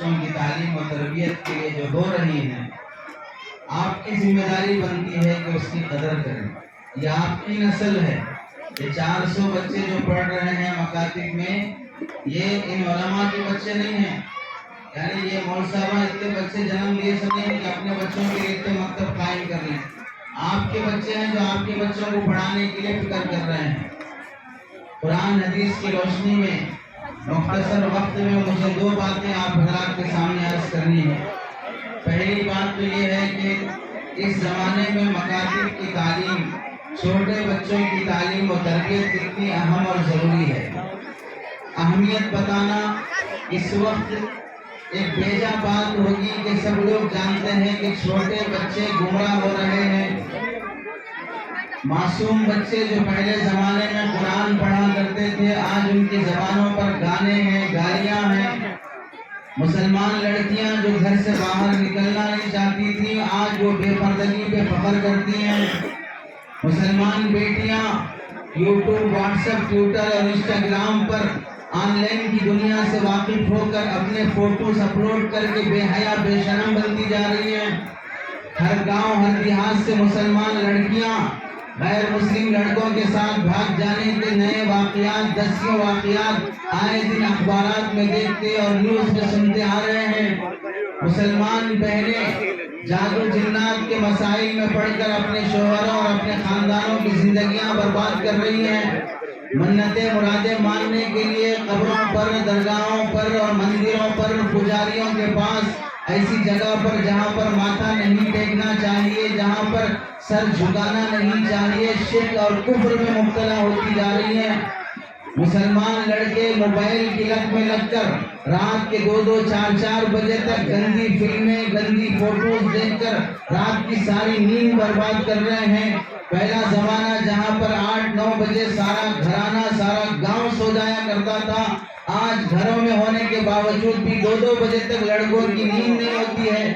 بچوں کی تعلیم و تربیت کے لیے جو ہو رہی ہیں، آپ کی ذمہ داری بنتی ہے کہ اس کی قدر کریں۔ یہ آپ کی نسل ہے۔ یہ 400 بچے جو پڑھ رہے ہیں مکاتب میں، یہ ان علماء کے بچے نہیں ہیں۔ یعنی یہ مول صاحبہ اتنے بچے جنم لیے سب نہیں کہ اپنے بچوں کے لیے اتنے مکتب قائم کر لیں۔ آپ کے بچے ہیں جو آپ کے بچوں کو پڑھانے کے لیے فکر کر رہے ہیں۔ قرآن حدیث کی روشنی میں مختصر وقت میں مجھے 2 باتیں آپ حضرات کے سامنے عرض کرنی ہے۔ پہلی بات تو یہ ہے کہ اس زمانے میں مکاتب کی تعلیم، چھوٹے بچوں کی تعلیم و تربیت کتنی اہم اور ضروری ہے۔ اہمیت بتانا اس وقت ایک بیجا بات ہوگی کہ سب لوگ جانتے ہیں کہ چھوٹے بچے گمراہ ہو رہے ہیں۔ معصوم بچے جو پہلے زمانے میں قرآن پڑھا کرتے تھے، آج ان کی زبانوں پر گانے ہیں، گالیاں ہیں۔ مسلمان لڑکیاں جو گھر سے باہر نکلنا نہیں چاہتی تھیں، آج وہ بے پردگی پہ فخر کرتی ہیں۔ مسلمان بیٹیاں یوٹیوب، واٹس ایپ، ٹویٹر اور انسٹاگرام پر آن لائن کی دنیا سے واقف ہو کر اپنے فوٹوز اپلوڈ کر کے بے حیا بے شرم بنتی جا رہی ہیں۔ ہر گاؤں ہر دیہات سے مسلمان لڑکیاں غیر مسلم لڑکوں کے ساتھ بھاگ جانے کے نئے واقعات، دسیوں واقعات آئے دن اخبارات میں دیکھتے اور نیوز میں سنتے آ رہے ہیں۔ مسلمان بہنیں جادو جنات کے مسائل میں پڑھ کر اپنے شوہروں اور اپنے خاندانوں کی زندگیاں برباد کر رہی ہیں۔ منتیں مرادیں ماننے کے لیے قبروں پر، درگاہوں پر اور مندروں پر، پجاریوں کے پاس، ایسی جگہ پر جہاں پر ماتھا نہیں ٹیکنا چاہیے، جہاں پر سر جھکانا نہیں چاہیے، شرک اور کفر میں مبتلا ہوتی جا رہی ہیں۔ مسلمان لڑکے موبائل کی لت میں لگ کر رات کے 2-2 4-4 بجے تک گندی فلمیں، گندی فوٹوز دیکھ کر رات کی ساری نیند برباد کر رہے ہیں۔ پہلا زمانہ جہاں پر 8-9 بجے سارا گھرانہ، سارا گاؤں سو جایا کرتا تھا، آج گھروں میں ہونے کے باوجود بھی 2-2 بجے تک لڑکوں کی نیند نہیں ہوتی ہے،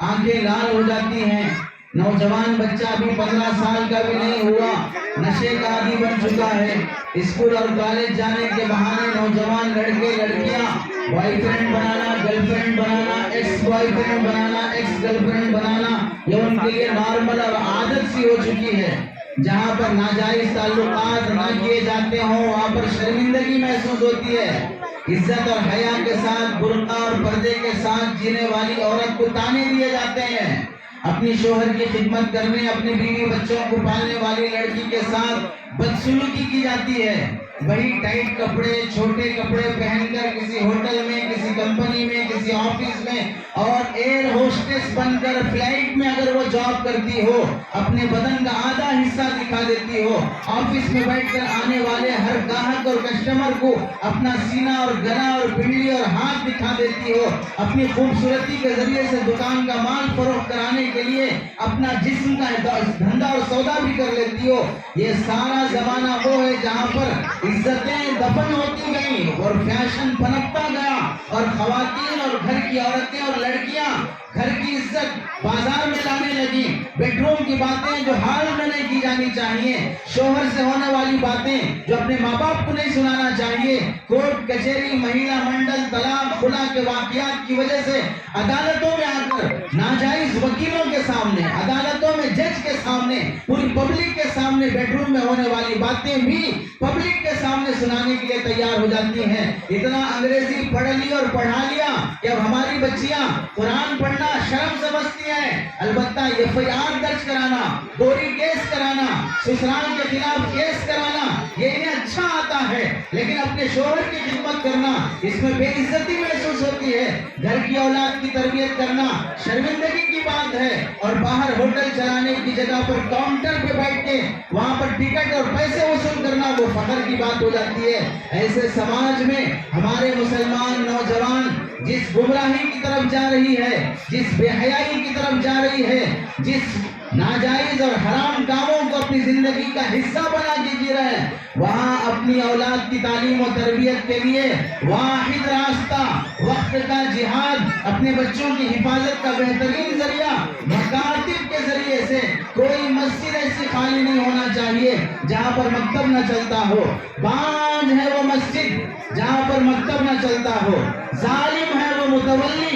آنکھیں لال ہو جاتی ہیں۔ نوجوان بچہ ابھی 15 سال کا بھی نہیں ہوا، نشے کا عادی بن چکا ہے۔ اسکول اور کالج جانے کے بہانے نوجوان لڑکے لڑکیاں بوائے فرینڈ بنانا، گرل فرینڈ بنانا، ایکس بوائے فرینڈ بنانا، ایکس گرل فرینڈ بنانا، یہ ان کے لیے نارمل اور عادت سی ہو چکی ہے۔ جہاں پر ناجائز تعلقات نہ کیے جاتے ہوں، وہاں پر شرمندگی محسوس ہوتی ہے۔ عزت اور حیا کے ساتھ، برقع اور پردے کے ساتھ جینے والی عورت کو طعنے دیے جاتے ہیں۔ اپنی شوہر کی خدمت کرنے، اپنی بیوی بچوں کو پالنے والی لڑکی کے ساتھ بدسلوکی کی جاتی ہے۔ وہی ٹائٹ کپڑے، چھوٹے کپڑے پہن کر کسی ہوٹل میں، کسی کمپنی میں، کسی آفس میں اور ایئر ہوسٹس بن کر فلائٹ میں اگر وہ جاب کرتی ہو، اپنے بدن کا آدھا حصہ دکھا دیتی ہو، آفس میں بیٹھ کر آنے والے ہر گاہک اور کسٹمر کو اپنا سینہ اور گلا اور پنڈلی اور ہاتھ دکھا دیتی ہو، اپنی خوبصورتی کے ذریعے سے دکان کا مال فروخت کرانے کے لیے اپنا جسم کا دھندا اور سودا بھی کر لیتی ہو، یہ سارا زمانہ وہ ہے جہاں پر عزتیں دفن ہوتی گئیں اور فیشن پنپتا گیا، اور خواتین اور گھر کی عورتیں اور لڑکیاں گھر کی عزت بازار میں لانے لگی۔ بیڈ روم کی باتیں جو حال میں نہیں کی جانی چاہیے، شوہر سے ہونے والی باتیں جو اپنے ماں باپ کو نہیں سنانا چاہیے، کورٹ کچہری، مہیلا منڈل، طلاق خلا کے واقعات کی وجہ سے عدالتوں میں آ کر ناجائز وکیلوں کے سامنے، عدالتوں میں جج کے سامنے، پوری پبلک کے سامنے بیڈ روم میں ہونے والی باتیں بھی پبلک کے سامنے سنانے کے لیے تیار ہو جاتی ہیں۔ اتنا انگریزی پڑھ لی اور پڑھا لیا کہ اب ہماری بچیاں قرآن پڑھنا شرم سمجھتی ہیں۔ البتہ FIR درج کرانا، دوری کیس کرانا، سسرال کے خلاف کیس کرانا، یہ انہیں اچھا آتا ہے، لیکن اپنے شوہر کی خدمت کرنا، اس میں بے عزتی محسوس ہوتی ہے۔ گھر کی اولاد کی تربیت کرنا شرمندگی کی بات ہے، اور باہر ہوٹل چلانے کی جگہ پر کاؤنٹر پہ بیٹھ کے وہاں پر ٹکٹ اور پیسے وصول کرنا وہ فخر کی بات ہو جاتی ہے۔ ایسے سماج میں ہمارے مسلمان نوجوان جس گمراہی کی طرف جا رہی ہے، جس بے حیائی کی طرف جا رہی ہے، جس ناجائز اور حرام کاموں کو اپنی زندگی کا حصہ بنا کے جی رہے ہیں، وہاں اپنی اولاد کی تعلیم و تربیت کے لیے واحد راستہ وقت کا جہاد، اپنے بچوں کی حفاظت کا بہترین ذریعہ مکاتب کے ذریعے سے۔ کوئی مسجد ایسی خالی نہیں ہونا چاہیے جہاں پر مکتب نہ چلتا ہو۔ بانجھ ہے وہ مسجد جہاں پر مکتب نہ چلتا ہو، ظالم ہے وہ متولی